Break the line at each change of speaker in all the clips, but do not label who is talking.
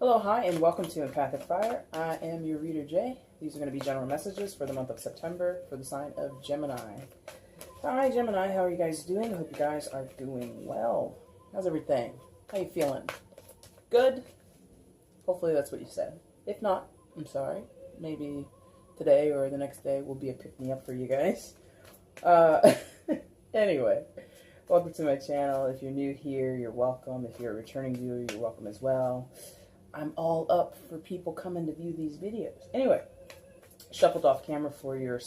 Hello, hi, and welcome to EmpathicFire. I am your reader, Jay. These are going to be general messages for the month of September for the sign of Gemini. Hi, Gemini. How are you guys doing? I hope you guys are doing well. How's everything? How you feeling? Good? Hopefully that's what you said. If not, I'm sorry. Maybe today or the next day will be a pick-me-up for you guys. Anyway, welcome to my channel. If you're new here, you're welcome. If you're a returning viewer, you're welcome as well. I'm all up for people coming to view these videos. Anyway, shuffled off camera for your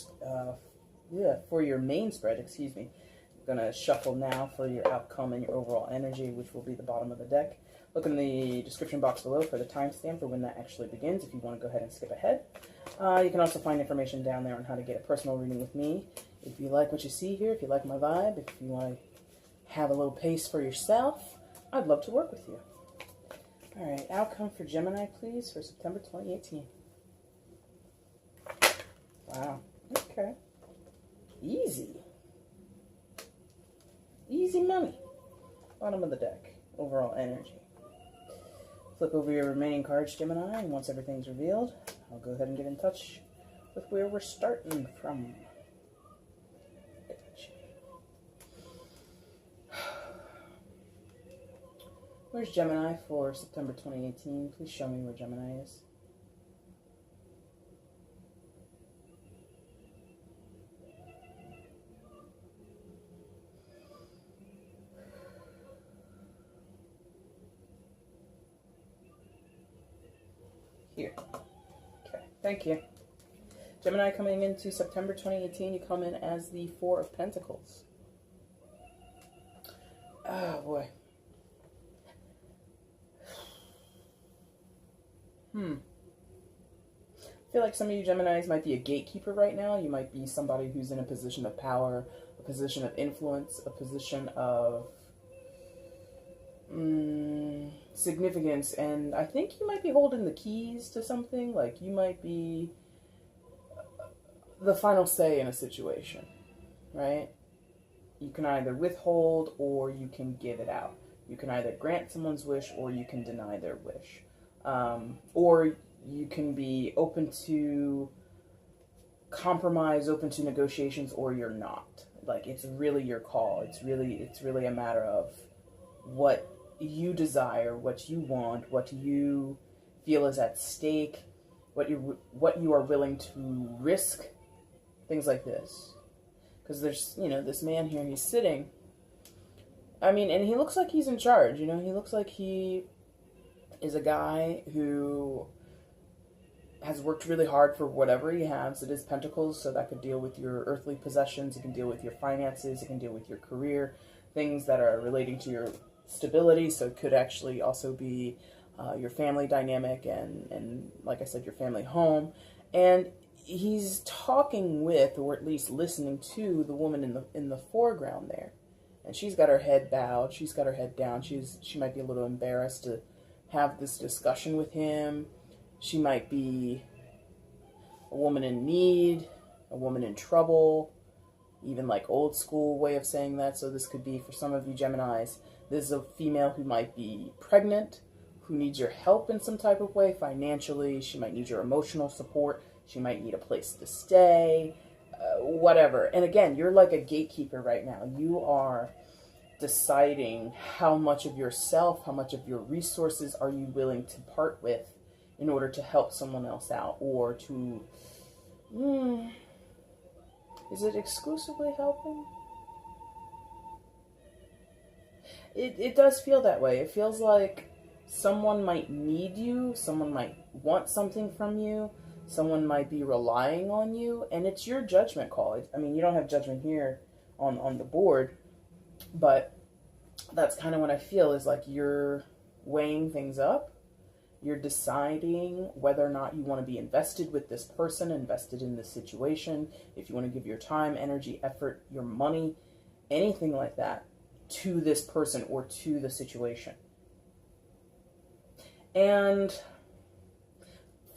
main spread, excuse me. I'm gonna shuffle now for your outcome and your overall energy, which will be the bottom of the deck. Look in the description box below for the timestamp for when that actually begins if you want to go ahead and skip ahead. You can also find information down there on how to get a personal reading with me. If you like what you see here, if you like my vibe, if you want to have a little pace for yourself, I'd love to work with you. All right, outcome for Gemini, please, for September 2018. Wow, okay. Easy. Easy money. Bottom of the deck, overall energy. Flip over your remaining cards, Gemini, and once everything's revealed, I'll go ahead and get in touch with where we're starting from. Where's Gemini for September 2018? Please show me where Gemini is. Here. Okay, thank you. Gemini, coming into September 2018, you come in as the Four of Pentacles. Oh, boy. I feel like some of you Geminis might be a gatekeeper right now. You might be somebody who's in a position of power, a position of influence, a position of significance. And I think you might be holding the keys to something. Like you might be the final say in a situation, right? You can either withhold or you can give it out. You can either grant someone's wish or you can deny their wish. Or you can be open to compromise, open to negotiations, or you're not. Like, it's really your call. It's really a matter of what you desire, what you want, what you feel is at stake, what you are willing to risk, things like this. Because there's, this man here, he's sitting. I mean, and he looks like he's in charge, he looks like he is a guy who has worked really hard for whatever he has. It is Pentacles, so that could deal with your earthly possessions, it can deal with your finances, it can deal with your career, things that are relating to your stability, so it could actually also be your family dynamic and like I said, your family home. And he's talking with, or at least listening to, the woman in the foreground there. And she's got her head bowed, she's got her head down, she might be a little embarrassed to have this discussion with him. She might be a woman in need, a woman in trouble, even like old school way of saying that. So this could be, for some of you Geminis, this is a female who might be pregnant, who needs your help in some type of way, financially. She might need your emotional support. She might need a place to stay, whatever. And again, you're like a gatekeeper right now. You are deciding how much of yourself, how much of your resources are you willing to part with in order to help someone else out, or to, is it exclusively helping? It does feel that way. It feels like someone might need you, someone might want something from you, someone might be relying on you, and it's your judgment call. I mean, you don't have judgment here on the board, but that's kind of what I feel, is like you're weighing things up. You're deciding whether or not you want to be invested with this person, invested in this situation, if you want to give your time, energy, effort, your money, anything like that to this person or to the situation. And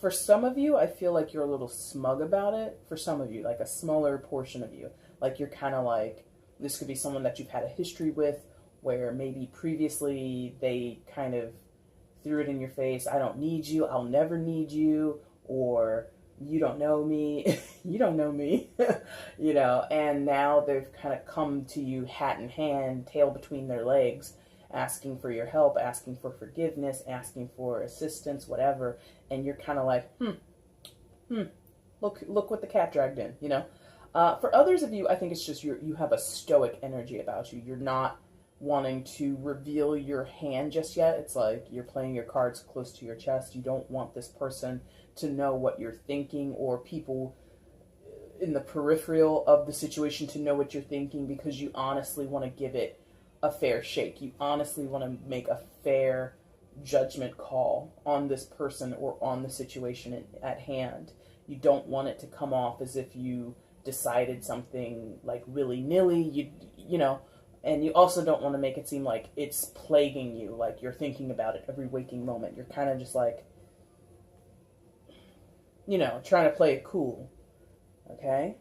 for some of you, I feel like you're a little smug about it. For some of you, like a smaller portion of you, like you're kind of like, this could be someone that you've had a history with, where maybe previously they kind of threw it in your face. I don't need you. I'll never need you. Or you don't know me. You don't know me. You know, and now they've kind of come to you hat in hand, tail between their legs, asking for your help, asking for forgiveness, asking for assistance, whatever. And you're kind of like, look what the cat dragged in, you know? For others of you, I think it's just you have a stoic energy about you. You're not wanting to reveal your hand just yet. It's like you're playing your cards close to your chest. You don't want this person to know what you're thinking, or people in the peripheral of the situation to know what you're thinking, because you honestly want to give it a fair shake. You honestly want to make a fair judgment call on this person or on the situation at hand. You don't want it to come off as if you decided something like willy-nilly, you know, and you also don't want to make it seem like it's plaguing you, like you're thinking about it every waking moment. You're kind of just like, you know, trying to play it cool, okay?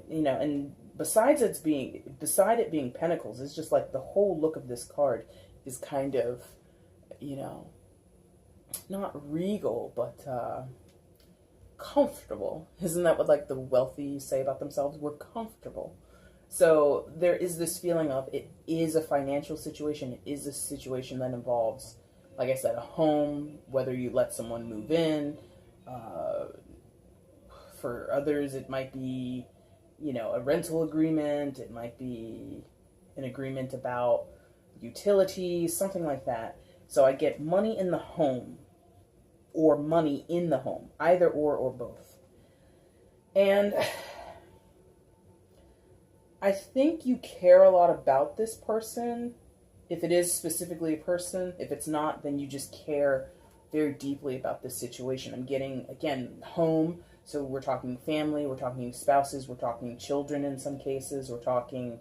You know, and beside it being pentacles, it's just like the whole look of this card is kind of, you know, not regal, but comfortable. Isn't that what like the wealthy say about themselves? We're comfortable. So there is this feeling of it is a financial situation. It is a situation that involves, like I said, a home, whether you let someone move in. For others, it might be, you know, a rental agreement. It might be an agreement about utilities, something like that. So I get money in the home or money in the home, either or both. And I think you care a lot about this person, if it is specifically a person. If it's not, then you just care very deeply about this situation. I'm getting, again, home. So we're talking family, we're talking spouses, we're talking children in some cases, we're talking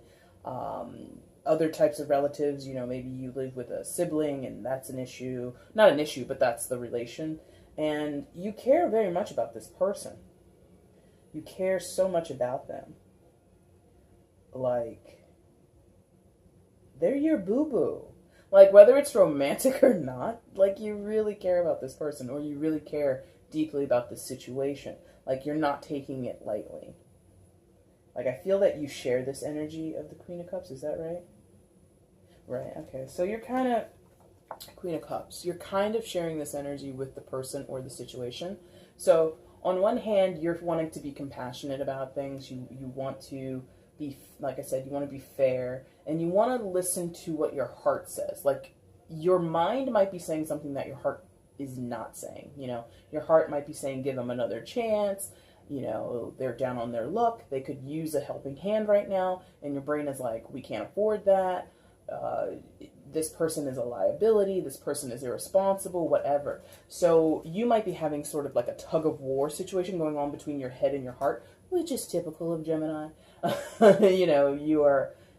other types of relatives. You know, maybe you live with a sibling and that's an issue. Not an issue, but that's the relation. And you care very much about this person. You care so much about them. Like, they're your boo-boo. Like, whether it's romantic or not, like, you really care about this person, or you really care deeply about this situation. Like, you're not taking it lightly. Like, I feel that you share this energy of the Queen of Cups. Is that right? Right, okay. So you're kind of, Queen of Cups, you're kind of sharing this energy with the person or the situation. So, on one hand, you're wanting to be compassionate about things. You want to be, like I said, you want to be fair, and you want to listen to what your heart says. Like, your mind might be saying something that your heart is not saying. You know, your heart might be saying, give them another chance. You know, they're down on their luck. They could use a helping hand right now. And your brain is like, we can't afford that. This person is a liability. This person is irresponsible, whatever. So you might be having sort of like a tug of war situation going on between your head and your heart, which is typical of Gemini. You know,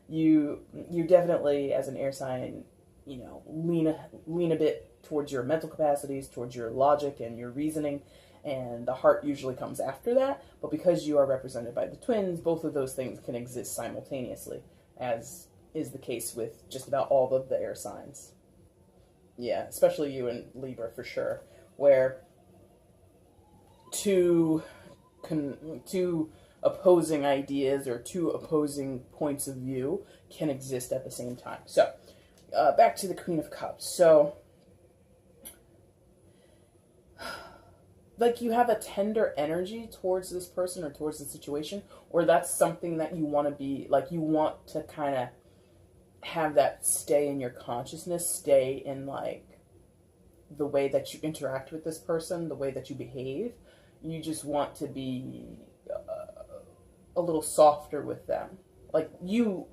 you definitely, as an air sign, you know, lean a bit towards your mental capacities, towards your logic and your reasoning, and the heart usually comes after that. But because you are represented by the twins, both of those things can exist simultaneously, as is the case with just about all of the air signs. Yeah, especially you and Libra for sure, where two opposing ideas or two opposing points of view can exist at the same time. So, back to the Queen of Cups. So, like, you have a tender energy towards this person or towards the situation, or that's something that you want to be, like, you want to kind of have that stay in your consciousness, stay in, like, the way that you interact with this person, the way that you behave. You just want to be a little softer with them. Like, you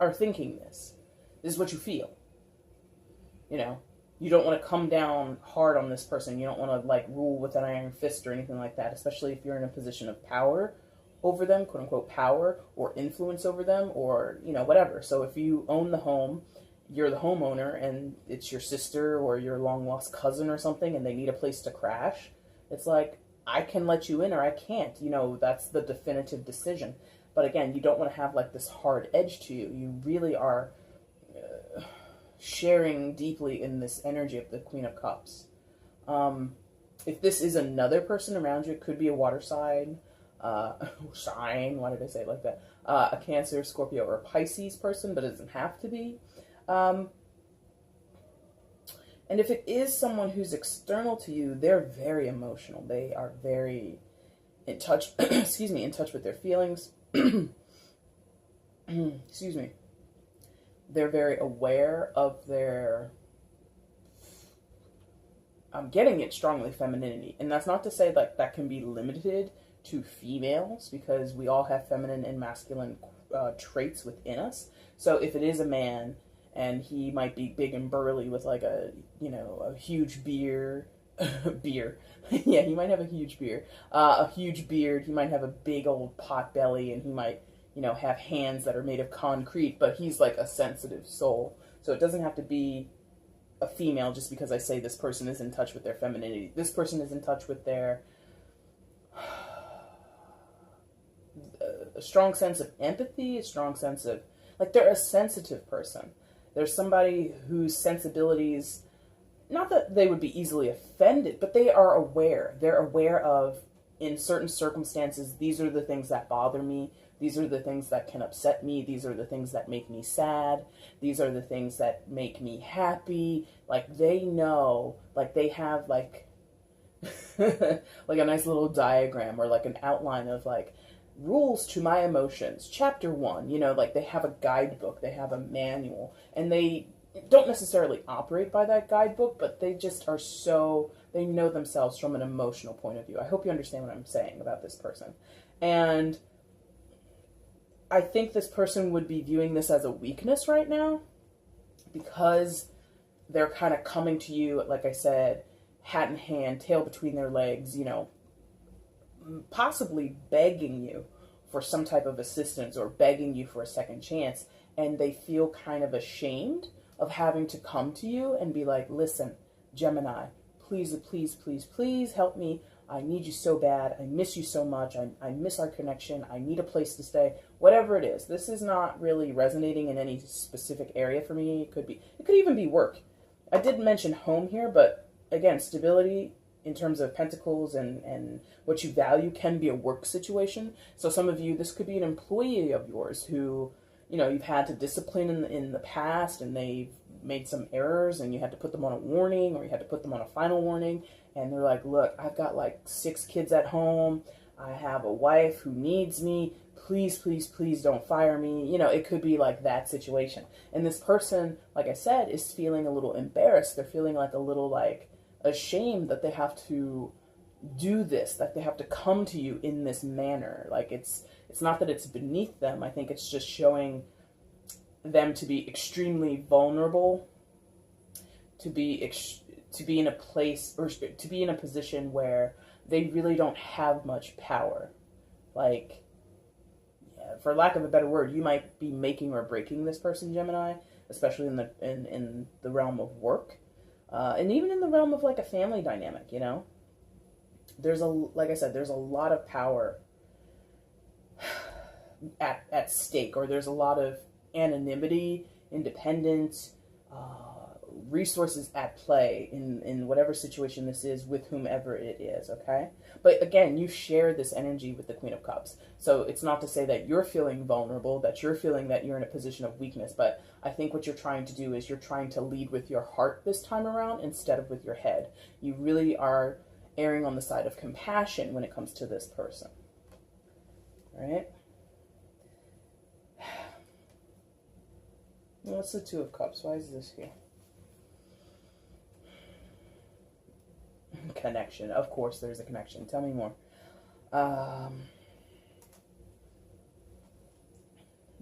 are thinking this. This is what you feel. You know? You don't want to come down hard on this person. You don't want to, like, rule with an iron fist or anything like that, especially if you're in a position of power over them, quote-unquote power, or influence over them, or, you know, whatever. So if you own the home, you're the homeowner, and it's your sister or your long-lost cousin or something, and they need a place to crash, it's like, I can let you in or I can't. You know, that's the definitive decision. But again, you don't want to have, like, this hard edge to you. You really are... sharing deeply in this energy of the Queen of Cups. If this is another person around you, it could be a water sign, why did I say it like that? A Cancer, Scorpio, or a Pisces person, but it doesn't have to be. And if it is someone who's external to you, they're very emotional. They are very in touch, excuse me, in touch with their feelings. Excuse me. They're very aware of their, I'm getting it strongly, femininity. And that's not to say that that can be limited to females, because we all have feminine and masculine traits within us. So if it is a man, and he might be big and burly with like a, you know, a huge beard, yeah, he might have a huge beard, he might have a big old pot belly, and he might, you know, have hands that are made of concrete, but he's like a sensitive soul. So it doesn't have to be a female just because I say this person is in touch with their femininity. This person is in touch with their a strong sense of empathy, a strong sense of, like, they're a sensitive person. There's somebody whose sensibilities, not that they would be easily offended, but they are aware. They're aware of, in certain circumstances, these are the things that bother me. These are the things that can upset me. These are the things that make me sad. These are the things that make me happy. Like, they know, like, they have, like, like a nice little diagram or, like, an outline of, like, rules to my emotions. Chapter 1, you know, like, they have a guidebook. They have a manual. And they don't necessarily operate by that guidebook, but they just are so, they know themselves from an emotional point of view. I hope you understand what I'm saying about this person. And I think this person would be viewing this as a weakness right now, because they're kind of coming to you, like I said, hat in hand, tail between their legs, you know, possibly begging you for some type of assistance or begging you for a second chance. And they feel kind of ashamed of having to come to you and be like, listen, Gemini, please, please, please, please help me. I need you so bad. I miss you so much. I miss our connection. I need a place to stay. Whatever it is. This is not really resonating in any specific area for me. It could even be work. I did mention home here, but again, stability in terms of pentacles and what you value can be a work situation. So some of you, this could be an employee of yours who, you know, you've had to discipline in the past, and they've made some errors, and you had to put them on a warning, or you had to put them on a final warning. And they're like, look, I've got like 6 kids at home. I have a wife who needs me. Please, please, please don't fire me. You know, it could be like that situation. And this person, like I said, is feeling a little embarrassed. They're feeling like a little like ashamed that they have to do this, that they have to come to you in this manner. Like it's not that it's beneath them. I think it's just showing them to be extremely vulnerable, to be in a place, or to be in a position where they really don't have much power. Like, yeah, for lack of a better word, you might be making or breaking this person, Gemini, especially in the realm of work, and even in the realm of like a family dynamic. You know, like I said, there's a lot of power at stake, or there's a lot of anonymity, independence, resources at play in whatever situation this is with whomever it is, okay? But again, you share this energy with the Queen of Cups. So it's not to say that you're feeling vulnerable, that you're feeling that you're in a position of weakness, but I think what you're trying to do is you're trying to lead with your heart this time around instead of with your head. You really are erring on the side of compassion when it comes to this person, right? What's the Two of Cups? Why is this here? Connection. Of course there's a connection. Tell me more.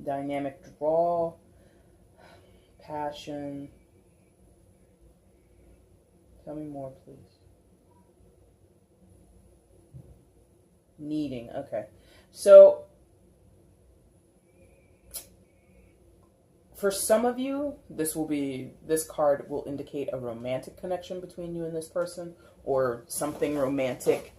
Dynamic draw. Passion. Tell me more, please. Needing. Okay. So, for some of you, this card will indicate a romantic connection between you and this person, or something romantic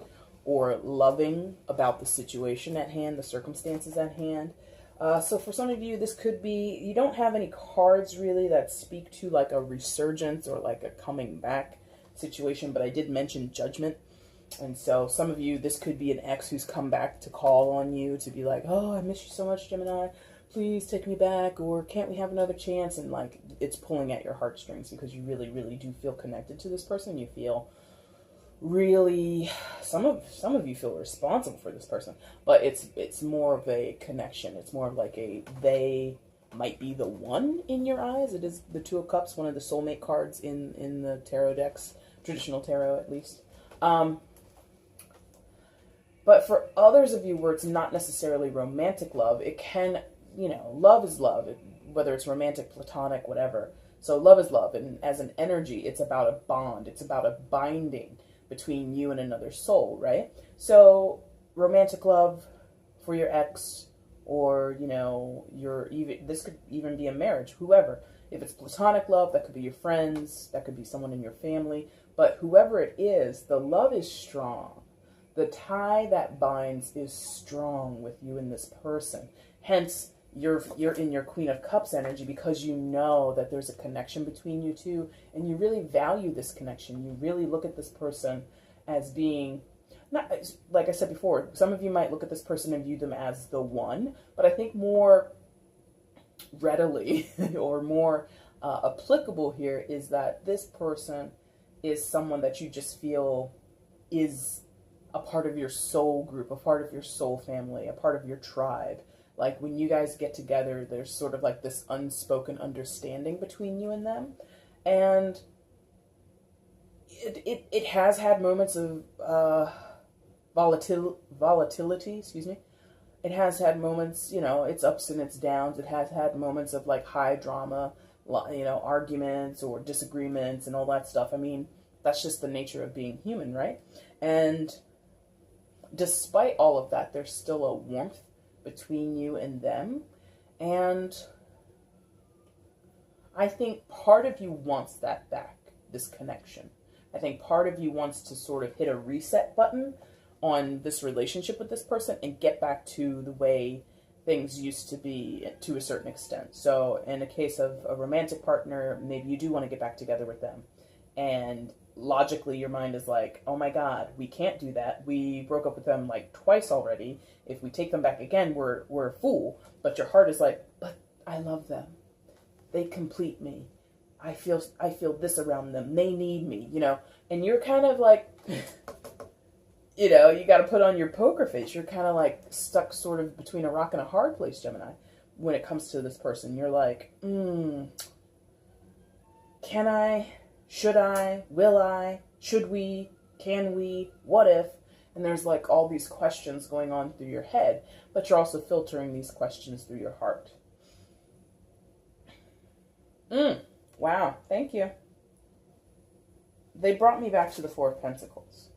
or loving about the situation at hand, the circumstances at hand. So for some of you, this could be, you don't have any cards really that speak to like a resurgence or like a coming back situation, but I did mention Judgment. And so some of you, this could be an ex who's come back to call on you to be like, oh, I miss you so much, Gemini. Please take me back, or can't we have another chance? And like, it's pulling at your heartstrings because you really, really do feel connected to this person. You feel really, some of you feel responsible for this person, but it's more of a connection. It's more of like they might be the one in your eyes. It is the Two of Cups, one of the soulmate cards in the tarot decks, traditional tarot at least. But for others of you where it's not necessarily romantic love, it can, love is love, whether it's romantic, platonic, whatever. So love is love, and as an energy, it's about a bond. It's about a binding between you and another soul, right? So romantic love for your ex, or, this could even be a marriage, whoever. If it's platonic love, that could be your friends, that could be someone in your family, but whoever it is, the love is strong. The tie that binds is strong with you and this person. Hence, you're in your Queen of Cups energy because you know that there's a connection between you two, and you really value this connection. You really look at this person as being, not like I said before, some of you might look at this person and view them as the one, but I think more readily or more applicable here is that this person is someone that you just feel is a part of your soul group, a part of your soul family, a part of your tribe. Like when you guys get together, there's sort of like this unspoken understanding between you and them. And it has had moments of volatility, excuse me. It has had moments, its ups and its downs. It has had moments of like high drama, arguments or disagreements and all that stuff. I mean, that's just the nature of being human, right? And despite all of that, there's still a warmth between you and them. And I think part of you wants that back, this connection. I think part of you wants to sort of hit a reset button on this relationship with this person and get back to the way things used to be to a certain extent. So in the case of a romantic partner, maybe you do want to get back together with them. And logically, your mind is like, oh my God, we can't do that. We broke up with them like twice already. If we take them back again, we're a fool. But your heart is like, but I love them. They complete me. I feel this around them. They need me, And you're kind of like, you got to put on your poker face. You're kind of like stuck sort of between a rock and a hard place, Gemini, when it comes to this person. You're like, can I? Should I? Will I? Should we? Can we? What if? And there's like all these questions going on through your head, but you're also filtering these questions through your heart. Wow, thank you. They brought me back to the Four of Pentacles.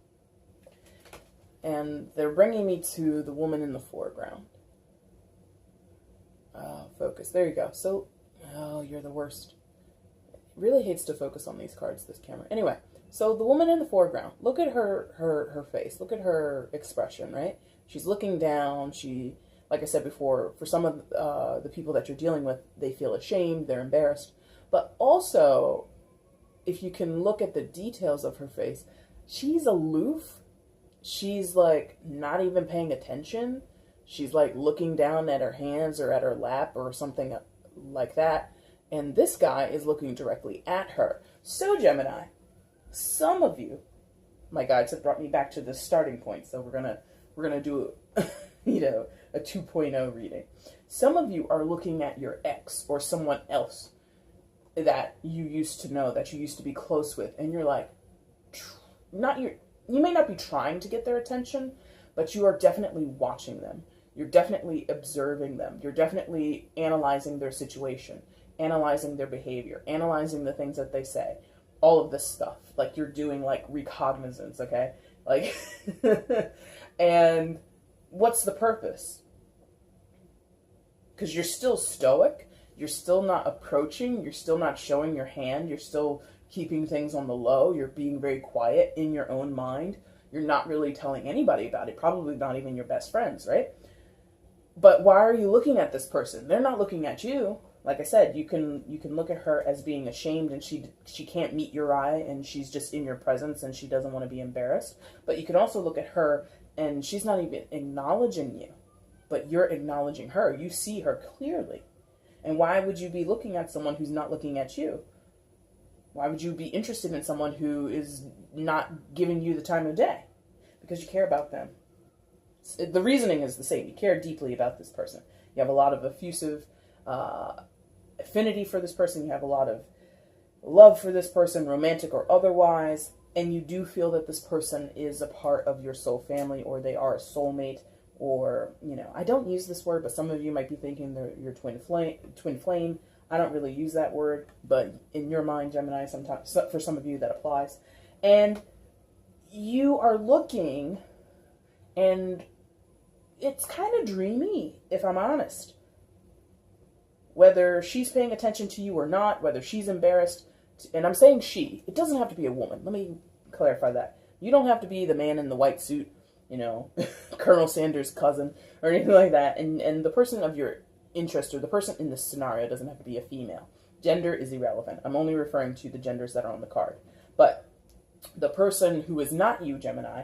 And they're bringing me to the woman in the foreground. Focus. There you go. So, you're the worst. Really hates to focus on these cards, this camera. Anyway, so the woman in the foreground, look at her face, look at her expression, right? She's looking down. She, like I said before, for some of the people that you're dealing with, they feel ashamed, they're embarrassed. But also, if you can look at the details of her face, she's aloof. She's like not even paying attention. She's like looking down at her hands or at her lap or something like that. And this guy is looking directly at her. So Gemini, some of you, my guides have brought me back to the starting point. So we're gonna do a 2.0 reading. Some of you are looking at your ex or someone else that you used to know, that you used to be close with, and you're like, you may not be trying to get their attention, but you are definitely watching them. You're definitely observing them. You're definitely analyzing their situation, analyzing their behavior, analyzing the things that they say, all of this stuff. Like you're doing like recognizance, okay? Like, and what's the purpose? Because you're still stoic. You're still not approaching. You're still not showing your hand. You're still keeping things on the low. You're being very quiet in your own mind. You're not really telling anybody about it. Probably not even your best friends, right? But why are you looking at this person? They're not looking at you. Like I said, you can look at her as being ashamed, and she can't meet your eye, and she's just in your presence, and she doesn't want to be embarrassed. But you can also look at her, and she's not even acknowledging you, but you're acknowledging her. You see her clearly. And why would you be looking at someone who's not looking at you? Why would you be interested in someone who is not giving you the time of day? Because you care about them. The reasoning is the same. You care deeply about this person. You have a lot of effusive affinity for this person. You have a lot of love for this person, romantic or otherwise. And you do feel that this person is a part of your soul family, or they are a soulmate, or, you know, I don't use this word, but some of you might be thinking they're your twin flame. I don't really use that word, but in your mind, Gemini, sometimes for some of you that applies. And you are looking, and it's kind of dreamy, if I'm honest. Whether she's paying attention to you or not, whether she's embarrassed, and I'm saying she, it doesn't have to be a woman. Let me clarify that. You don't have to be the man in the white suit, you know, Colonel Sanders' cousin, or anything like that. And the person of your interest, or the person in this scenario, doesn't have to be a female. Gender is irrelevant. I'm only referring to the genders that are on the card. But the person who is not you, Gemini,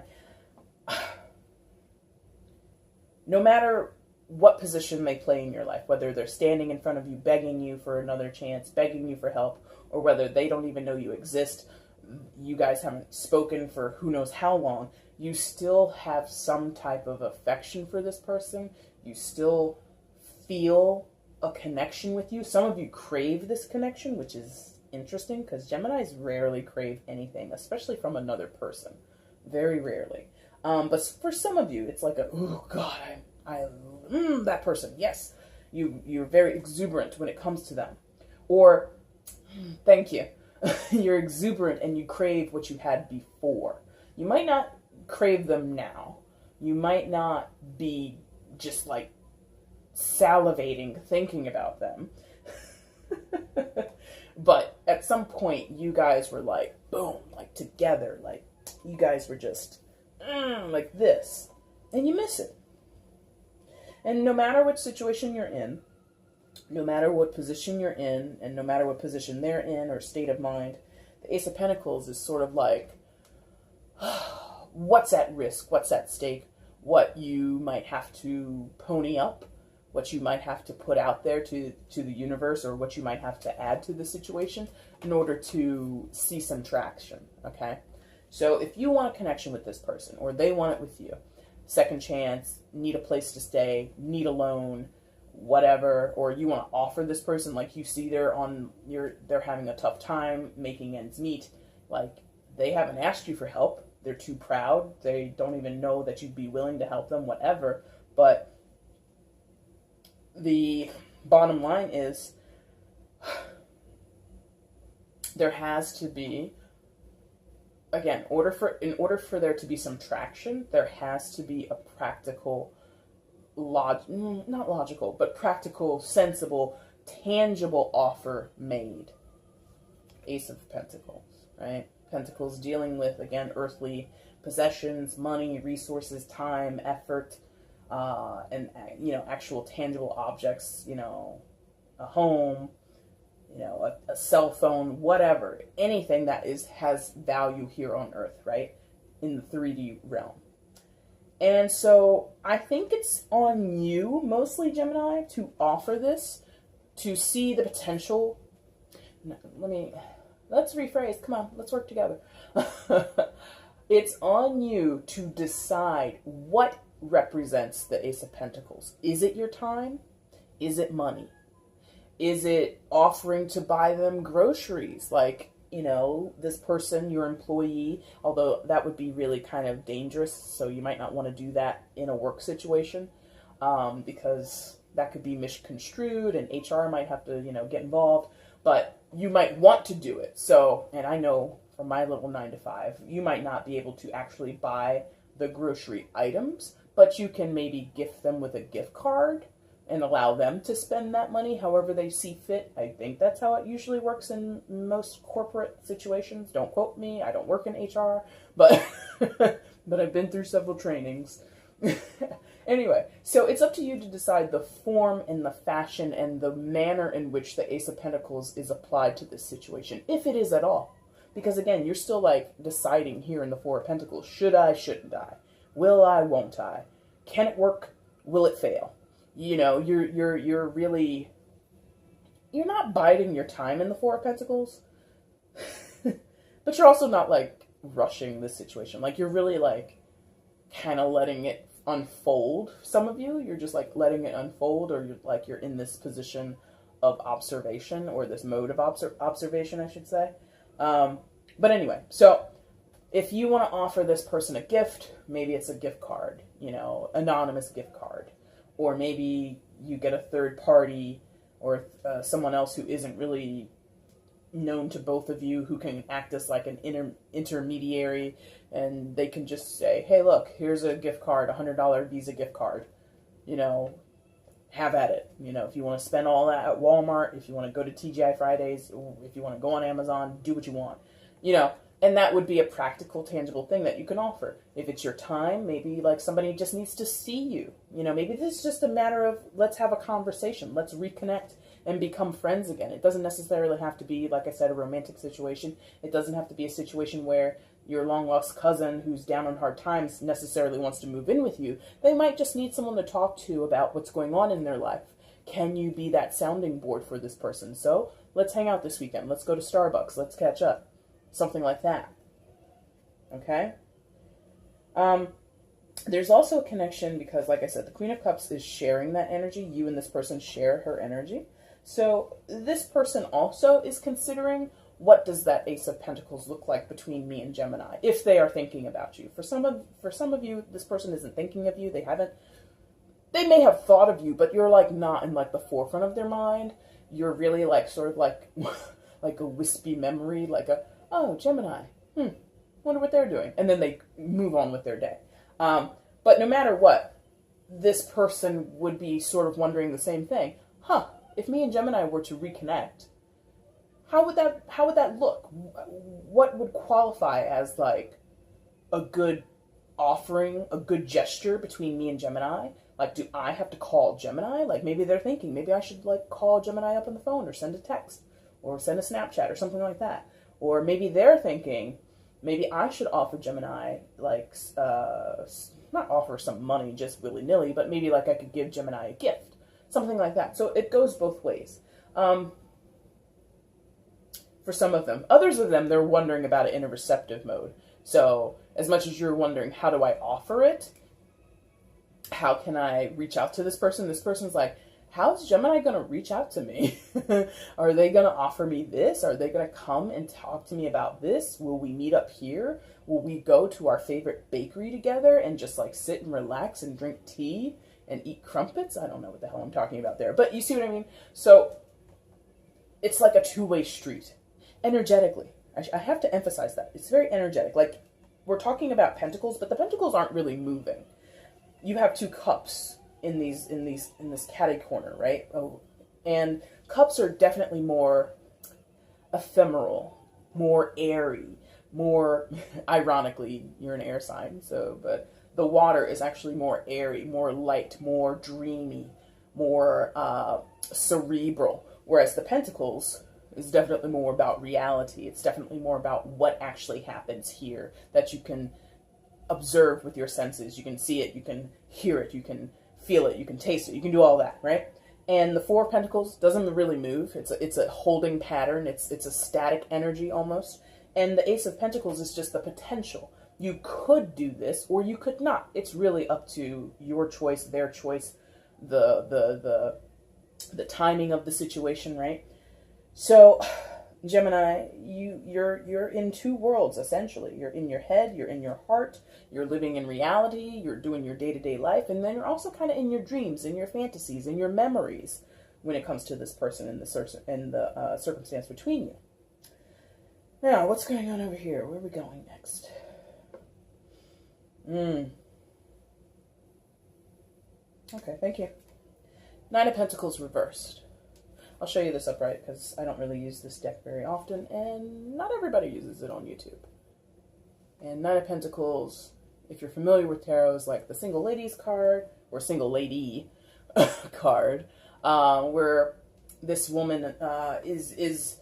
no matter what position they play in your life, whether they're standing in front of you, begging you for another chance, begging you for help, or whether they don't even know you exist, you guys haven't spoken for who knows how long, you still have some type of affection for this person. You still feel a connection with you. Some of you crave this connection, which is interesting, because Geminis rarely crave anything, especially from another person. Very rarely. But for some of you, it's like a, oh God, that person, yes. You're very exuberant when it comes to them. Or, thank you. You're exuberant and you crave what you had before. You might not crave them now. You might not be just like salivating thinking about them. But at some point, you guys were like, boom, like together. Like, you guys were just, like this. And you miss it. And no matter what situation you're in, no matter what position you're in, and no matter what position they're in or state of mind, the Ace of Pentacles is sort of like, what's at risk, what's at stake, what you might have to pony up, what you might have to put out there to the universe, or what you might have to add to the situation in order to see some traction, okay? So if you want a connection with this person, or they want it with you, second chance, need a place to stay, need a loan, whatever, or you want to offer this person, like you see they're having a tough time making ends meet, like they haven't asked you for help, they're too proud, they don't even know that you'd be willing to help them, whatever, but the bottom line is there has to be, again, in order for there to be some traction, there has to be a practical, not logical, but practical, sensible, tangible offer made. Ace of Pentacles, right? Pentacles dealing with, again, earthly possessions, money, resources, time, effort, and, you know, actual tangible objects, you know, a home, you know, a cell phone, whatever, anything that has value here on Earth, right? In the 3D realm. And so I think it's on you, mostly Gemini, to offer this, to see the potential. Let's rephrase. Come on, let's work together. It's on you to decide what represents the Ace of Pentacles. Is it your time? Is it money? Is it offering to buy them groceries? Like, you know, this person, your employee, although that would be really kind of dangerous, so you might not want to do that in a work situation, because that could be misconstrued and HR might have to, you know, get involved, but you might want to do it. So, and I know from my little 9-to-5, you might not be able to actually buy the grocery items, but you can maybe gift them with a gift card and allow them to spend that money however they see fit. I think that's how it usually works in most corporate situations. Don't quote me. I don't work in HR, but but I've been through several trainings. Anyway, so it's up to you to decide the form and the fashion and the manner in which the Ace of Pentacles is applied to this situation, if it is at all. Because again, you're still like deciding here in the Four of Pentacles, should I, shouldn't I? Will I, won't I? Can it work? Will it fail? You know, you're really, you're not biding your time in the Four of Pentacles, but you're also not like rushing this situation. Like you're really like kind of letting it unfold. Some of you, you're just like letting it unfold, or you're in this position of observation, or this mode of observation, I should say. But anyway, so if you want to offer this person a gift, maybe it's a gift card, you know, anonymous gift card, or maybe you get a third party or someone else who isn't really known to both of you, who can act as like an intermediary, and they can just say, hey, look, here's a gift card, $100 Visa gift card, you know, have at it. You know, if you want to spend all that at Walmart, if you want to go to TGI Fridays, if you want to go on Amazon, do what you want, you know, and that would be a practical, tangible thing that you can offer. If it's your time, maybe like somebody just needs to see you, you know, maybe this is just a matter of, let's have a conversation, let's reconnect and become friends again. It doesn't necessarily have to be, like I said, a romantic situation. It doesn't have to be a situation where your long-lost cousin who's down on hard times necessarily wants to move in with you. They might just need someone to talk to about what's going on in their life. Can you be that sounding board for this person? So let's hang out this weekend. Let's go to Starbucks. Let's catch up. Something like that. Okay? There's also a connection because, like I said, the Queen of Cups is sharing that energy. You and this person share her energy. So this person also is considering, what does that Ace of Pentacles look like between me and Gemini, if they are thinking about you. For some of you, this person isn't thinking of you. They may have thought of you, but you're like not in like the forefront of their mind. You're really like sort of like like a wispy memory, like oh, Gemini, wonder what they're doing. And then they move on with their day. But no matter what, this person would be sort of wondering the same thing. If me and Gemini were to reconnect, how would that look? What would qualify as like a good offering, a good gesture between me and Gemini? Like, do I have to call Gemini? Like, maybe they're thinking, maybe I should like call Gemini up on the phone, or send a text, or send a Snapchat, or something like that. Or maybe they're thinking, maybe I should offer Gemini, like, not offer some money just willy-nilly, but maybe like I could give Gemini a gift. Something like that. So it goes both ways. For some of them. Others of them, they're wondering about it in a receptive mode. So as much as you're wondering, how do I offer it? How can I reach out to this person? This person's like, how's Gemini going to reach out to me? Are they going to offer me this? Are they going to come and talk to me about this? Will we meet up here? Will we go to our favorite bakery together and just like sit and relax and drink tea and eat crumpets? I don't know what the hell I'm talking about there, but you see what I mean? So it's like a two-way street. Energetically. I have to emphasize that. It's very energetic. Like, we're talking about pentacles, but the pentacles aren't really moving. You have two cups in this catty corner, right? Oh, and cups are definitely more ephemeral, more airy, more, ironically, you're an air sign, so, but the water is actually more airy, more light, more dreamy, more cerebral, whereas the pentacles is definitely more about reality. It's definitely more about what actually happens here, that you can observe with your senses. You can see it, you can hear it, you can feel it, you can taste it, you can do all that, right? And the Four of Pentacles doesn't really move. It's a holding pattern. It's a static energy almost. And the Ace of Pentacles is just the potential. You could do this or you could not. It's really up to your choice, their choice, the timing of the situation, right? So, Gemini, you're in two worlds, essentially. You're in your head, you're in your heart, you're living in reality, you're doing your day-to-day life, and then you're also kind of in your dreams, in your fantasies, in your memories when it comes to this person and the circumstance between you. Now, what's going on over here? Where are we going next? Okay, thank you. Nine of Pentacles reversed. I'll show you this upright because I don't really use this deck very often, and not everybody uses it on YouTube. And Nine of Pentacles, if you're familiar with tarot, is like the single ladies card, or single lady card, where this woman is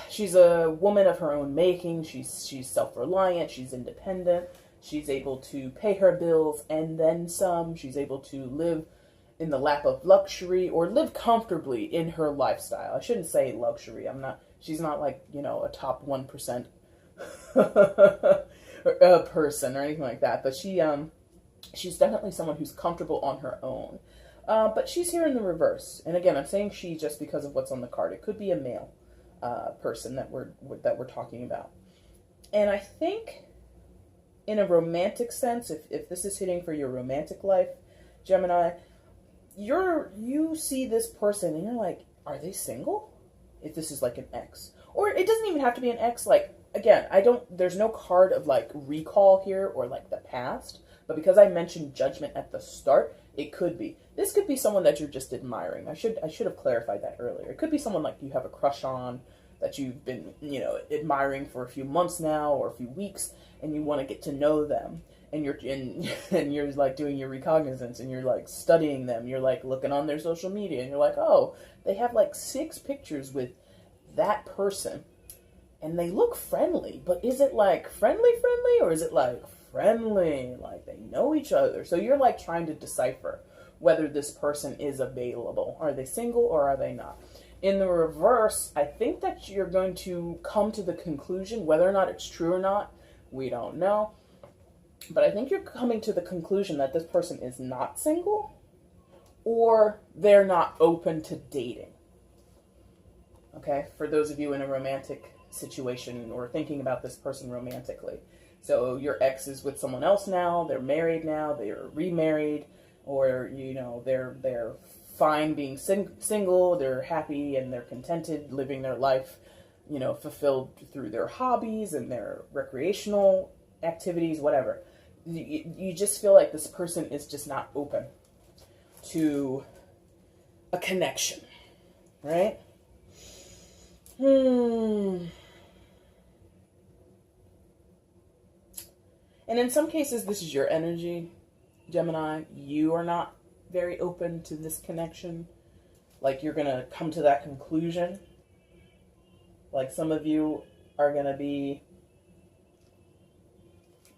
she's a woman of her own making. She's self-reliant. She's independent. She's able to pay her bills and then some. She's able to live in the lap of luxury or live comfortably in her lifestyle. I shouldn't say luxury. She's not like, a top 1% person or anything like that. But she's definitely someone who's comfortable on her own. But she's here in the reverse. And again, I'm saying she just because of what's on the card. It could be a male person that we're talking about. And I think in a romantic sense, if this is hitting for your romantic life, Gemini, you see this person and you're like, are they single? If this is like an ex. Or it doesn't even have to be an ex. Like, again, there's no card of like recall here or like the past. But because I mentioned Judgment at the start, it could be. This could be someone that you're just admiring. I should have clarified that earlier. It could be someone like you have a crush on, that you've been, admiring for a few months now or a few weeks, and you want to get to know them. And you're like doing your recognizance, and you're like studying them. You're like looking on their social media, and you're like, oh, they have like 6 pictures with that person, and they look friendly. But is it like friendly, or is it like friendly, like they know each other? So you're like trying to decipher whether this person is available. Are they single or are they not? In the reverse, I think that you're going to come to the conclusion, whether or not it's true or not, we don't know. But I think you're coming to the conclusion that this person is not single or they're not open to dating. Okay? For those of you in a romantic situation or thinking about this person romantically. So your ex is with someone else now, they're married now, they're remarried, or, they're fine being single, they're happy and they're contented living their life, fulfilled through their hobbies and their recreational activities, whatever. You just feel like this person is just not open to a connection, right? And in some cases, this is your energy, Gemini. You are not very open to this connection. Like, you're going to come to that conclusion. Like, some of you are going to be,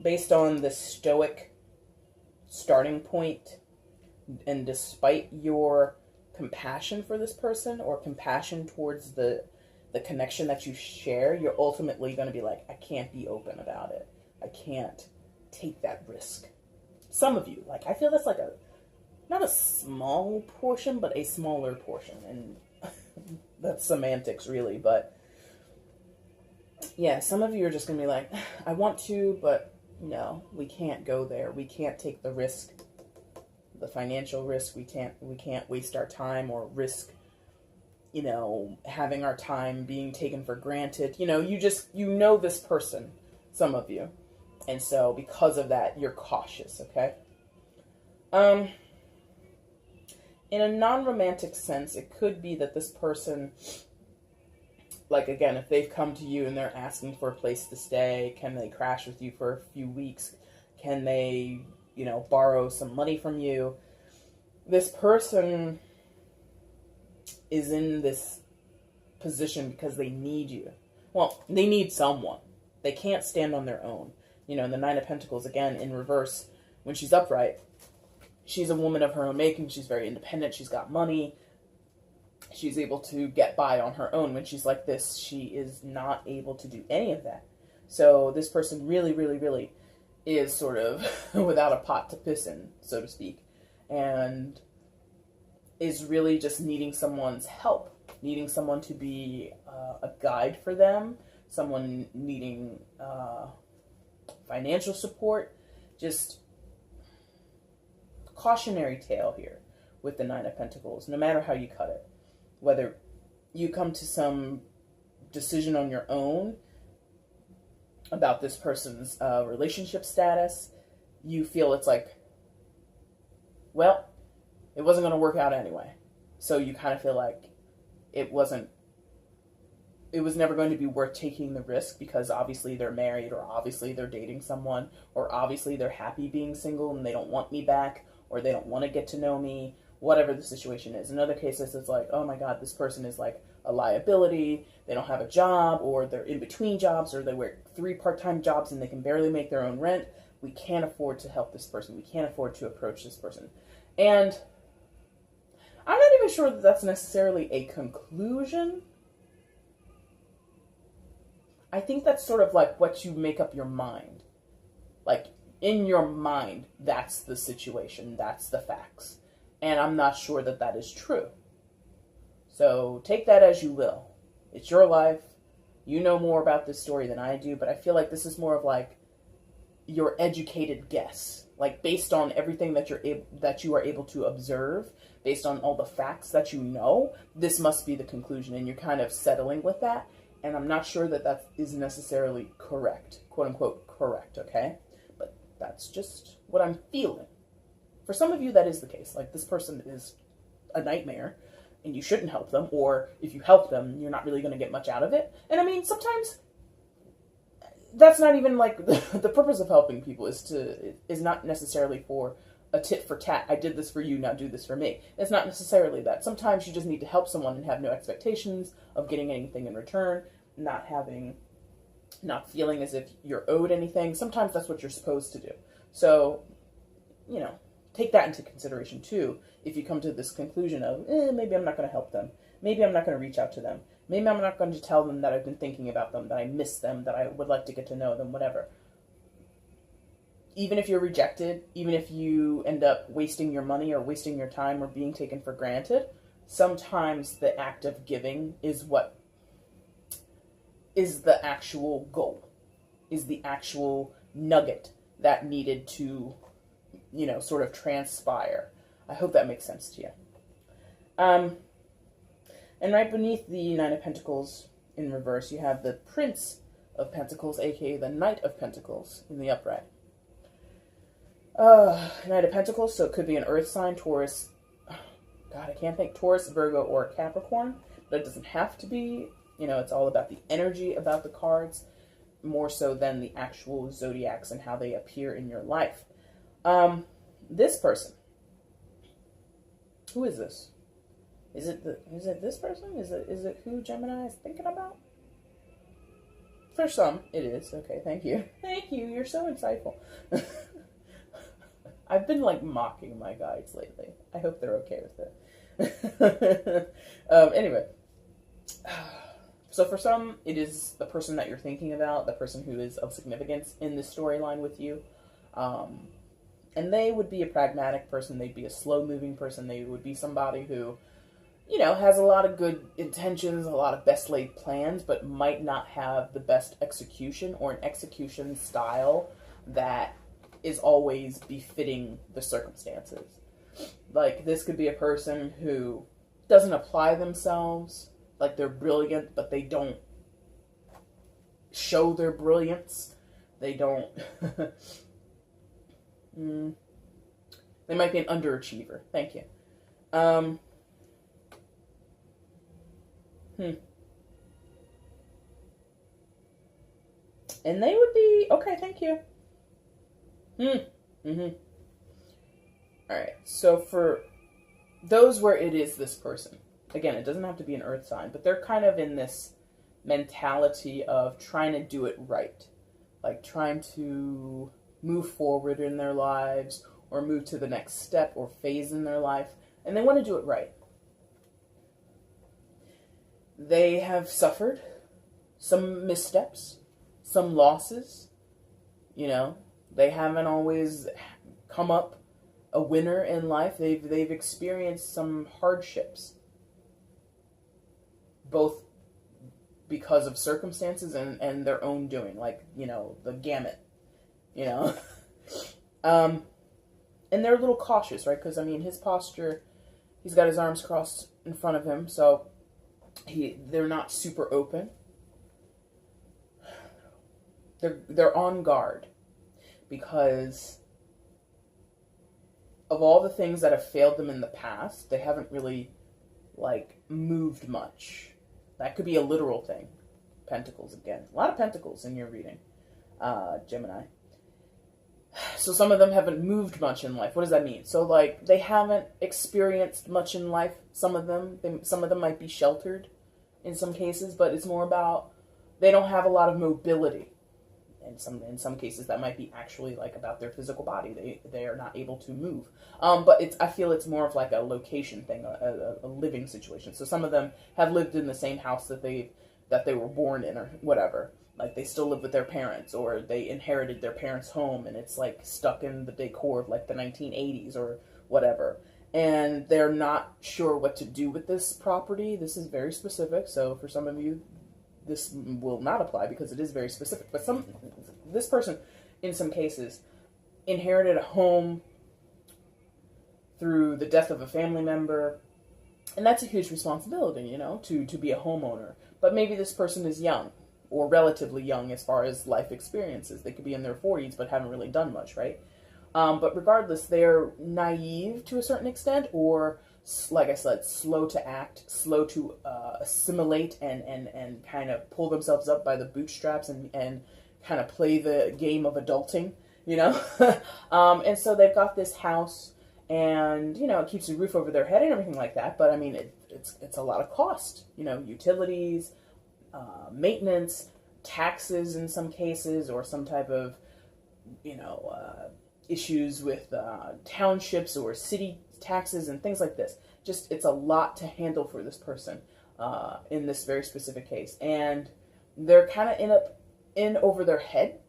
based on the stoic starting point, and despite your compassion for this person or compassion towards the connection that you share, you're ultimately going to be like, I can't be open about it. I can't take that risk. Some of you, like, I feel that's like not a small portion, but a smaller portion. And that's semantics, really. But yeah, some of you are just going to be like, I want to, but no, we can't go there. We can't take the risk, the financial risk. We can't waste our time or risk, having our time being taken for granted. You know this person, some of you. And so because of that, you're cautious, okay? In a non-romantic sense, it could be that this person, like, again, if they've come to you and they're asking for a place to stay, can they crash with you for a few weeks? Can they, borrow some money from you? This person is in this position because they need you. Well, they need someone. They can't stand on their own. In the Nine of Pentacles, again, in reverse, when she's upright, she's a woman of her own making. She's very independent. She's got money. She's able to get by on her own. When she's like this, she is not able to do any of that. So this person really, really, really is sort of without a pot to piss in, so to speak, and is really just needing someone's help, needing someone to be a guide for them, someone needing financial support. Just cautionary tale here with the Nine of Pentacles, no matter how you cut it. Whether you come to some decision on your own about this person's relationship status, you feel it's like, well, it wasn't going to work out anyway. So you kind of feel like it was never going to be worth taking the risk, because obviously they're married, or obviously they're dating someone, or obviously they're happy being single and they don't want me back, or they don't want to get to know me, whatever the situation is. In other cases, it's like, oh my God, this person is like a liability. They don't have a job, or they're in between jobs, or they work 3 part-time jobs and they can barely make their own rent. We can't afford to help this person. We can't afford to approach this person. And I'm not even sure that that's necessarily a conclusion. I think that's sort of like what you make up your mind. Like, in your mind, that's the situation. That's the facts. And I'm not sure that that is true. So take that as you will. It's your life. You know more about this story than I do, but I feel like this is more of like your educated guess. Like, based on everything that you are able to observe, based on all the facts that you know, this must be the conclusion, and you're kind of settling with that. And I'm not sure that that is necessarily correct, quote unquote correct, okay? But that's just what I'm feeling. For some of you, that is the case. Like, this person is a nightmare, and you shouldn't help them, or if you help them, you're not really going to get much out of it. And I mean, sometimes that's not even like the purpose of helping people is not necessarily for a tit for tat. I did this for you, now do this for me. It's not necessarily that. Sometimes you just need to help someone and have no expectations of getting anything in return, not feeling as if you're owed anything. Sometimes that's what you're supposed to do. So, you know, take that into consideration too. If you come to this conclusion of, maybe I'm not going to help them. Maybe I'm not going to reach out to them. Maybe I'm not going to tell them that I've been thinking about them, that I miss them, that I would like to get to know them, whatever. Even if you're rejected, even if you end up wasting your money or wasting your time or being taken for granted, sometimes the act of giving is what is the actual goal, is the actual nugget that needed to, you know, sort of transpire. I hope that makes sense to you. And right beneath the Nine of Pentacles in reverse, you have the Prince of Pentacles, aka the Knight of Pentacles, in the upright. Knight of Pentacles, so it could be an earth sign, Taurus, God, I can't think, Taurus, Virgo, or Capricorn, but it doesn't have to be. You know, it's all about the energy about the cards, more so than the actual zodiacs and how they appear in your life. This person, who is this? Is it this person? Is it who Gemini is thinking about? For some, it is. Okay, thank you. Thank you. You're so insightful. I've been like mocking my guides lately. I hope they're okay with it. Anyway, so for some, it is the person that you're thinking about, the person who is of significance in this storyline with you. And they would be a pragmatic person. They'd be a slow-moving person. They would be somebody who, you know, has a lot of good intentions, a lot of best-laid plans, but might not have the best execution or an execution style that is always befitting the circumstances. Like, this could be a person who doesn't apply themselves, like they're brilliant, but they don't show their brilliance. They don't... They might be an underachiever. Thank you. And they would be... Okay, thank you. Alright, so for those where it is this person, again, it doesn't have to be an earth sign, but they're kind of in this mentality of trying to do it right. Like, trying to move forward in their lives, or move to the next step or phase in their life, and they want to do it right. They have suffered some missteps, some losses, you know. They haven't always come up a winner in life. They've experienced some hardships, both because of circumstances and their own doing, like, you know, the gamut, you know. And they're a little cautious, right? Because, I mean, his posture, he's got his arms crossed in front of him, so they're not super open. They're on guard because of all the things that have failed them in the past. They haven't really, like, moved much. That could be a literal thing. Pentacles again. A lot of pentacles in your reading, Gemini. So some of them haven't moved much in life. What does that mean? So like they haven't experienced much in life. Some of them might be sheltered in some cases, but it's more about they don't have a lot of mobility. And in some cases that might be actually like about their physical body. They are not able to move. But I feel it's more of like a location thing, a living situation. So some of them have lived in the same house that they were born in or whatever. Like they still live with their parents, or they inherited their parents' home and it's like stuck in the decor of like the 1980s or whatever. And they're not sure what to do with this property. This is very specific. So for some of you, this will not apply because it is very specific. But this person, in some cases, inherited a home through the death of a family member. And that's a huge responsibility, you know, to be a homeowner. But maybe this person is young, or relatively young as far as life experiences. They could be in their 40s but haven't really done much, right? But regardless, they're naive to a certain extent, or, like I said, slow to act, slow to assimilate and kind of pull themselves up by the bootstraps and kind of play the game of adulting, you know? And so they've got this house and, you know, it keeps a roof over their head and everything like that. But I mean, it's a lot of cost, you know, utilities, maintenance, taxes in some cases, or some type of, you know, issues with townships or city taxes and things like this. Just, it's a lot to handle for this person in this very specific case. And they're kind of in over their head.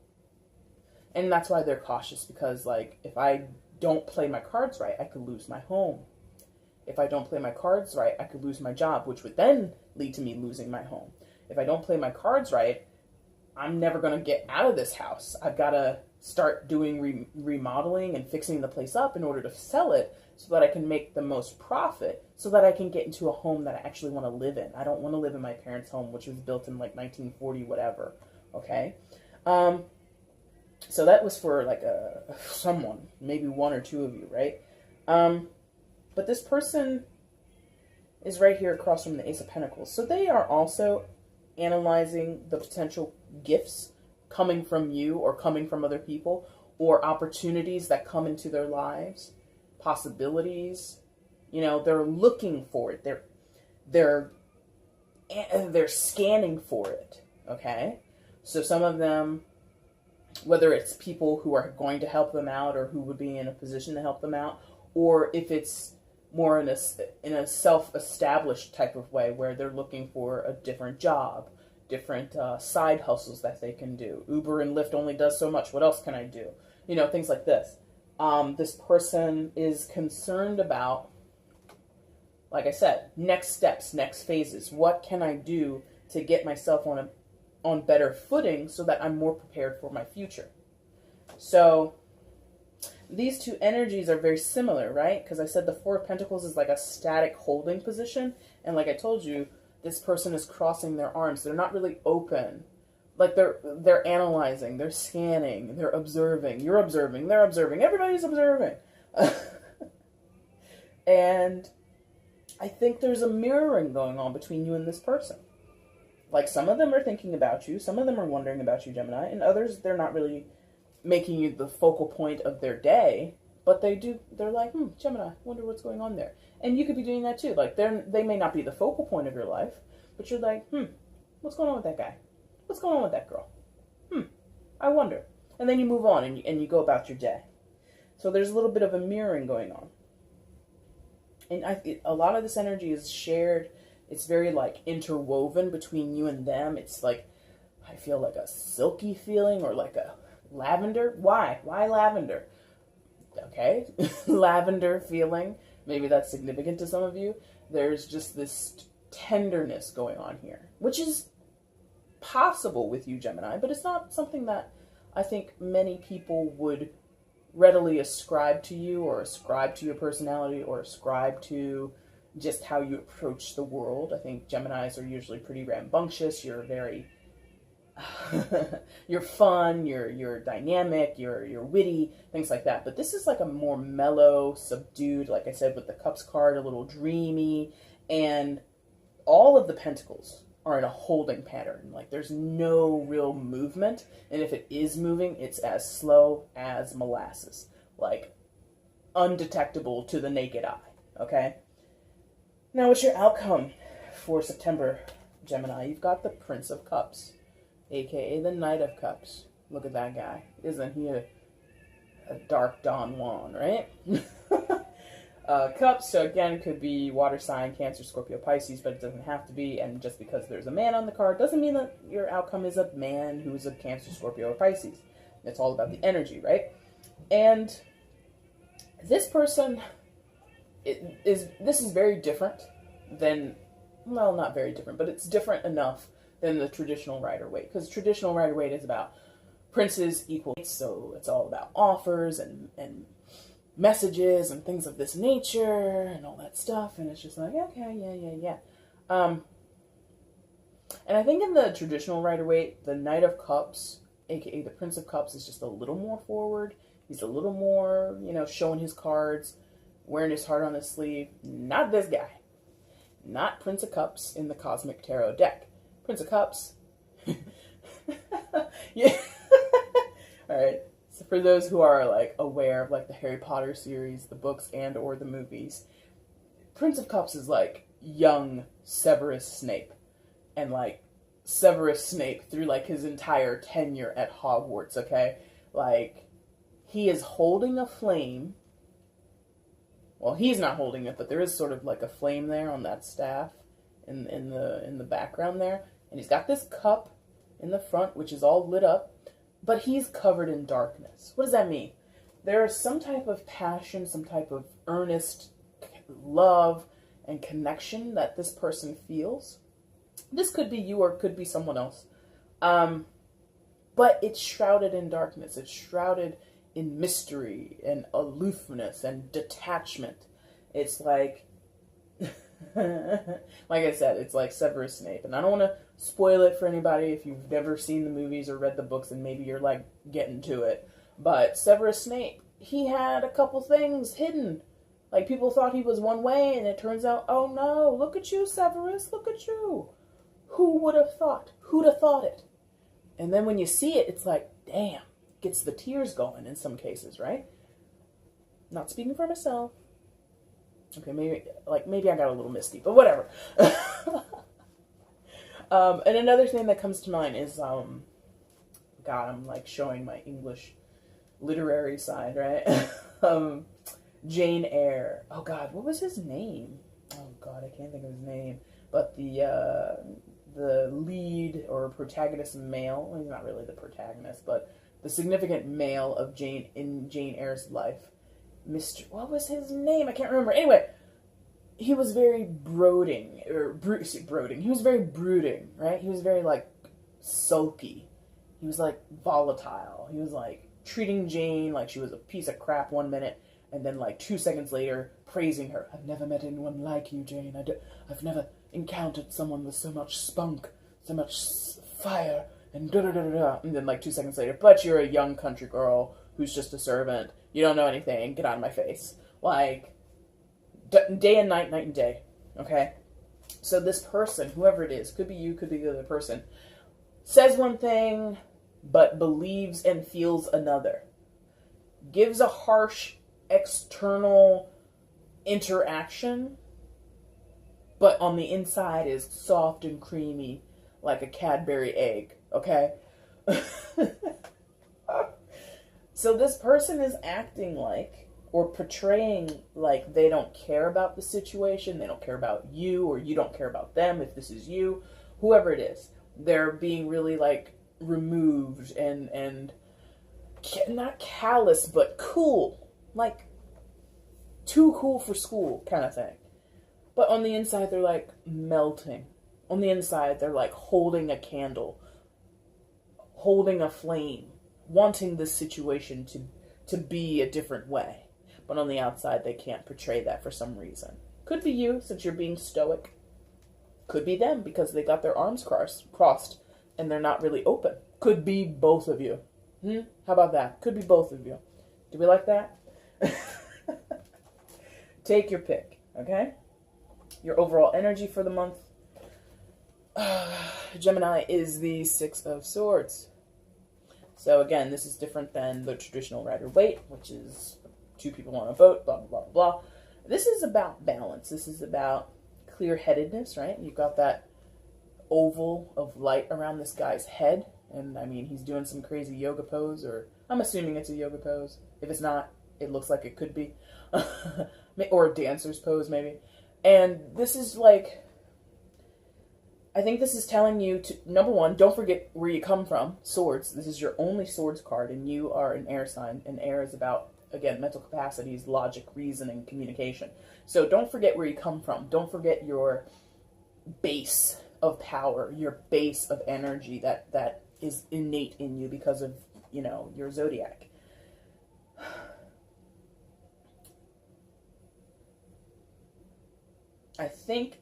And that's why they're cautious, because like, if I don't play my cards right, I could lose my home. If I don't play my cards right, I could lose my job, which would then lead to me losing my home. If I don't play my cards right, I'm never going to get out of this house. I've got to start doing remodeling and fixing the place up in order to sell it so that I can make the most profit, so that I can get into a home that I actually want to live in. I don't want to live in my parents' home, which was built in like 1940, whatever. Okay? So that was for like someone, maybe one or two of you, right? But this person is right here across from the Ace of Pentacles. So they are also analyzing the potential gifts coming from you or coming from other people, or opportunities that come into their lives, possibilities. You know, they're looking for it. They're scanning for it. Okay? So some of them, whether it's people who are going to help them out or who would be in a position to help them out, or if it's more in a self-established type of way where they're looking for a different job, different side hustles that they can do. Uber and Lyft only does so much. What else can I do? You know, things like this. This person is concerned about, like I said, next steps, next phases. What can I do to get myself on better footing so that I'm more prepared for my future? So these two energies are very similar, right? Because I said the Four of Pentacles is like a static holding position. And like I told you, this person is crossing their arms. They're not really open. Like they're analyzing, they're scanning, they're observing. You're observing, they're observing, everybody's observing. And I think there's a mirroring going on between you and this person. Like some of them are thinking about you, some of them are wondering about you, Gemini, and others, they're not really making you the focal point of their day, but they're like, Gemini, wonder what's going on there. And you could be doing that too. Like they may not be the focal point of your life, but you're like, what's going on with that guy? What's going on with that girl? I wonder. And then you move on and you go about your day. So there's a little bit of a mirroring going on. And a lot of this energy is shared. It's very like interwoven between you and them. It's like, I feel like a silky feeling, or like a lavender. Why? Why lavender? Okay. Lavender feeling. Maybe that's significant to some of you. There's just this tenderness going on here, which is possible with you, Gemini, but it's not something that I think many people would readily ascribe to you, or ascribe to your personality, or ascribe to just how you approach the world. I think Geminis are usually pretty rambunctious. You're very you're fun, you're dynamic, you're witty, things like that. But this is like a more mellow, subdued, like I said with the Cups card, a little dreamy. And all of the Pentacles are in a holding pattern. Like there's no real movement. And if it is moving, it's as slow as molasses. Like undetectable to the naked eye. Okay? Now what's your outcome for September, Gemini? You've got the Prince of Cups, aka the Knight of Cups. Look at that guy. Isn't he a dark Don Juan, right? Cups, so again, could be water sign, Cancer, Scorpio, Pisces, but it doesn't have to be. And just because there's a man on the card doesn't mean that your outcome is a man who's a Cancer, Scorpio, or Pisces. It's all about the energy, right? And this person this is very different than, well, not very different, but it's different enough than the traditional Rider-Waite, because traditional Rider-Waite is about princes equal, so it's all about offers and messages and things of this nature and all that stuff, and it's just like, okay, yeah. And I think in the traditional Rider-Waite, the Knight of Cups, aka the Prince of Cups, is just a little more forward. He's a little more, showing his cards, wearing his heart on his sleeve. Not this guy. Not Prince of Cups in the Cosmic Tarot deck. Prince of Cups. Yeah. Alright. So for those who are like aware of like the Harry Potter series, the books and or the movies, Prince of Cups is like young Severus Snape. And like Severus Snape through like his entire tenure at Hogwarts, okay? Like he is holding a flame. Well, he's not holding it, but there is sort of like a flame there on that staff in the background there. And he's got this cup in the front, which is all lit up, but he's covered in darkness. What does that mean? There is some type of passion, some type of earnest love and connection that this person feels. This could be you or it could be someone else. But it's shrouded in darkness. It's shrouded in mystery and aloofness and detachment. It's like, like I said, it's like Severus Snape. And I don't want to spoil it for anybody if you've never seen the movies or read the books and maybe you're like getting to it. But Severus Snape, he had a couple things hidden. Like people thought he was one way and it turns out, oh no, look at you, Severus, look at you. Who would have thought? Who'd have thought it? And then when you see it, it's like, damn. Gets the tears going in some cases, right? Not speaking for myself. Okay, maybe I got a little misty, but whatever. And another thing that comes to mind is, God, I'm like showing my English literary side, right? Jane Eyre. Oh God, what was his name? Oh God, I can't think of his name. But the lead or protagonist male, well, he's not really the protagonist, but the significant male of Jane Eyre's life, what was his name? I can't remember. Anyway, he was very brooding, he was very brooding, right? He was very like sulky. He was like volatile. He was like treating Jane like she was a piece of crap one minute, and then like 2 seconds later praising her. I've never met anyone like you, Jane. I've never encountered someone with so much spunk, so much fire. And da-da-da-da-da. And then like 2 seconds later, but you're a young country girl who's just a servant. You don't know anything. Get out of my face. Like, day and night, night and day. Okay? So this person, whoever it is, could be you, could be the other person, says one thing, but believes and feels another. Gives a harsh external interaction, but on the inside is soft and creamy like a Cadbury egg. Okay? So this person is acting like, or portraying like they don't care about the situation, they don't care about you, or you don't care about them if this is you, whoever it is. They're being really like removed and not callous, but cool. Like, too cool for school kind of thing. But on the inside, they're like melting. On the inside, they're like holding a candle, holding a flame, wanting this situation to be a different way. But on the outside, they can't portray that for some reason. Could be you, since you're being stoic. Could be them, because they got their arms crossed, and they're not really open. Could be both of you. How about that? Could be both of you. Do we like that? Take your pick, okay? Your overall energy for the month. Gemini is the Six of Swords. So again, this is different than the traditional Rider-Waite, which is two people on a boat, blah, blah, blah, blah. This is about balance. This is about clear-headedness, right? You've got that oval of light around this guy's head. And I mean, he's doing some crazy yoga pose, or I'm assuming it's a yoga pose. If it's not, it looks like it could be. Or a dancer's pose, maybe. And this is like, I think this is telling you to, number one, don't forget where you come from. Swords. This is your only swords card, and you are an air sign. And air is about, again, mental capacities, logic, reasoning, communication. So don't forget where you come from. Don't forget your base of power, your base of energy that is innate in you because of, you know, your zodiac. I think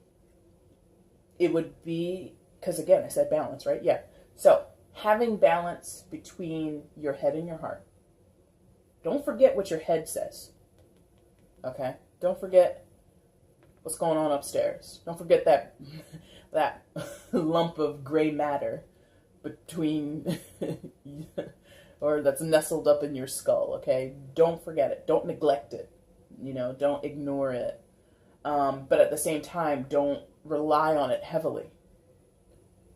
it would be, because again, I said balance, right? Yeah. So having balance between your head and your heart. Don't forget what your head says. Okay? Don't forget what's going on upstairs. Don't forget that that lump of gray matter between or that's nestled up in your skull, okay? Don't forget it. Don't neglect it. You know, don't ignore it. But at the same time, don't rely on it heavily.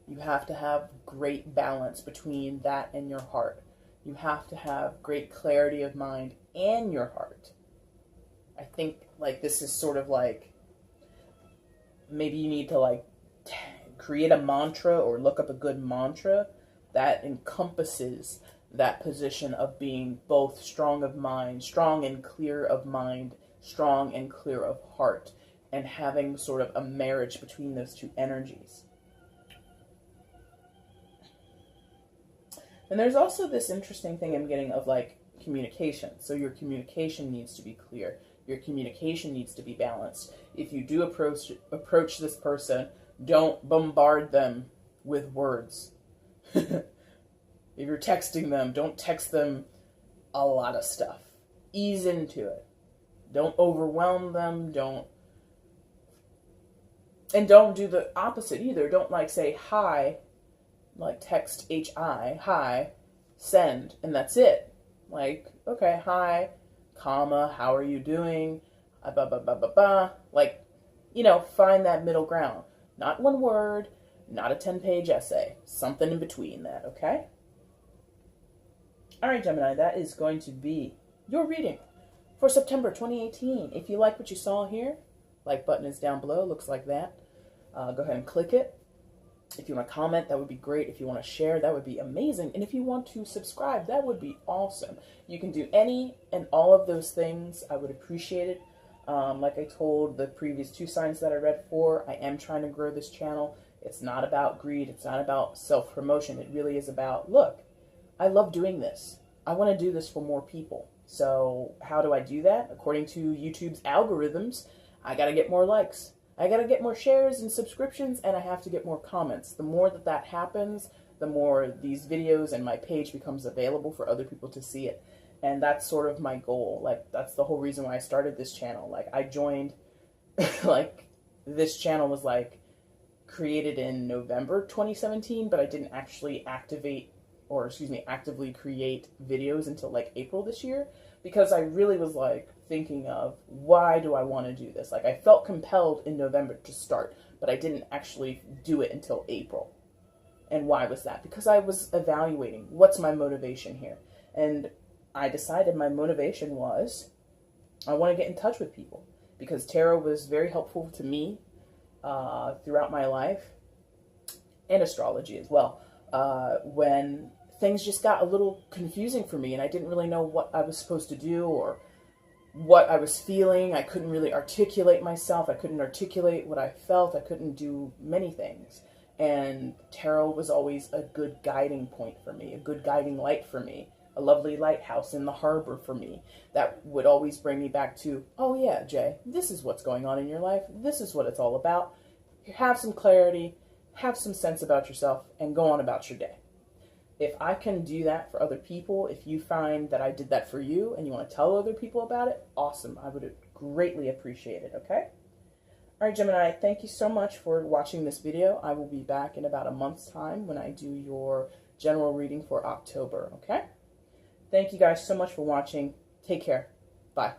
You have to have great balance between that and your heart. You have to have great clarity of mind and your heart. I think, like, this is sort of like, maybe you need to, like, create a mantra or look up a good mantra that encompasses that position of being both strong of mind, strong and clear of mind, strong and clear of heart, and having sort of a marriage between those two energies. And there's also this interesting thing I'm getting of, like, communication. So your communication needs to be clear. Your communication needs to be balanced. If you do approach this person, don't bombard them with words. If you're texting them, don't text them a lot of stuff. Ease into it. Don't overwhelm them. Don't do the opposite either. Don't, like, say hi, like text hi, hi, send, and that's it. Like, okay, hi, comma, how are you doing? Like, you know, find that middle ground. Not one word, not a 10-page essay. Something in between that, okay? All right, Gemini, that is going to be your reading for September 2018. If you like what you saw here, like button is down below, looks like that. Go ahead and click it. If you want to comment, that would be great. If you want to share, that would be amazing. And if you want to subscribe, that would be awesome. You can do any and all of those things. I would appreciate it. Like I told the previous two signs that I read for, I am trying to grow this channel. It's not about greed. It's not about self-promotion. It really is about, look, I love doing this. I want to do this for more people. So how do I do that? According to YouTube's algorithms, I got to get more likes. I got to get more shares and subscriptions, and I have to get more comments. The more that happens, the more these videos and my page becomes available for other people to see it. And that's sort of my goal. Like, that's the whole reason why I started this channel. Like, I joined, like, this channel was, like, created in November 2017, but I didn't actually actively create videos until, like, April this year, because I really was, like, thinking of, why do I want to do this? Like, I felt compelled in November to start, but I didn't actually do it until April. And why was that? Because I was evaluating, what's my motivation here? And I decided my motivation was, I want to get in touch with people, because tarot was very helpful to me throughout my life, and astrology as well, when things just got a little confusing for me and I didn't really know what I was supposed to do or what I was feeling. I couldn't really articulate myself. I couldn't articulate what I felt. I couldn't do many things. And tarot was always a good guiding point for me, a good guiding light for me, a lovely lighthouse in the harbor for me that would always bring me back to, oh yeah, Jay, this is what's going on in your life. This is what it's all about. Have some clarity, have some sense about yourself, and go on about your day. If I can do that for other people, if you find that I did that for you and you want to tell other people about it, awesome. I would greatly appreciate it, okay? All right, Gemini, thank you so much for watching this video. I will be back in about a month's time when I do your general reading for October, okay? Thank you guys so much for watching. Take care. Bye.